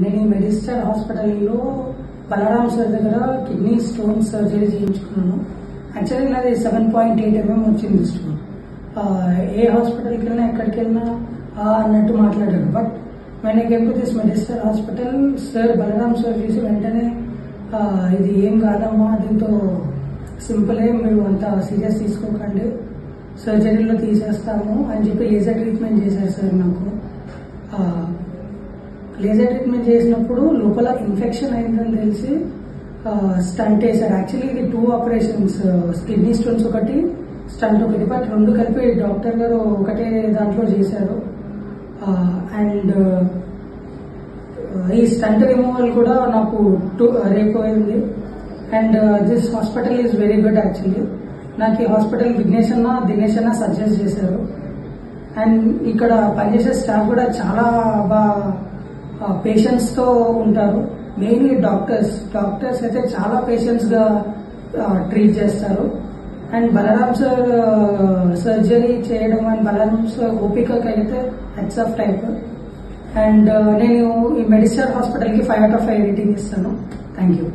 నేను ఈ మెడిస్టర్ హాస్పిటల్లో బలరాం సార్ దగ్గర కిడ్నీ స్టోన్ సర్జరీ చేయించుకున్నాను. యాక్చువల్లీ నాది 7.8 mm వచ్చింది స్టోన్. ఏ హాస్పిటల్కి వెళ్ళినా ఎక్కడికి వెళ్ళినా అన్నట్టు మాట్లాడారు. But when I came to this Medister hospital, sir Balaram sir చూసి వెంటనే ఇది ఏం కాదమ్మా, దీంతో సింపులే, మీరు అంత సీరియస్ తీసుకోకండి, సర్జరీలో తీసేస్తాము అని చెప్పి లేజర్ ట్రీట్మెంట్ చేశారు సార్ నాకు. లేజర్ ట్రీట్మెంట్ చేసినప్పుడు లోపల ఇన్ఫెక్షన్ అయిందని తెలిసి స్టంట్ వేశారు. యాక్చువల్లీ ఇది 2 ఆపరేషన్స్, కిడ్నీ స్టోన్స్ ఒకటి, స్టంట్ ఒకటి, బట్ 2 కలిపి డాక్టర్ గారు ఒకటే దాంట్లో చేశారు. అండ్ ఈ స్టంట్ రిమూవల్ కూడా నాకు రేపు అయింది. And this hospital is very good. Actually నాకు ఈ హాస్పిటల్ దినేష్ అన్న సజెస్ట్ చేశారు. అండ్ ఇక్కడ పనిచేసే స్టాఫ్ కూడా చాలా బాగా పేషెంట్స్ తో ఉంటారు. మెయిన్లీ డాక్టర్స్ అయితే చాలా పేషెంట్స్ గా ట్రీట్ చేస్తారు. అండ్ బలరాం సార్ సర్జరీ చేయడం అండ్ బలరాం సార్ ఓపికకి అయితే హెడ్స్ ఆఫ్ టైప్. అండ్ నేను ఈ మెడిస్టర్ హాస్పిటల్ కి 5 out of 5 రేటింగ్ ఇస్తాను. Thank you.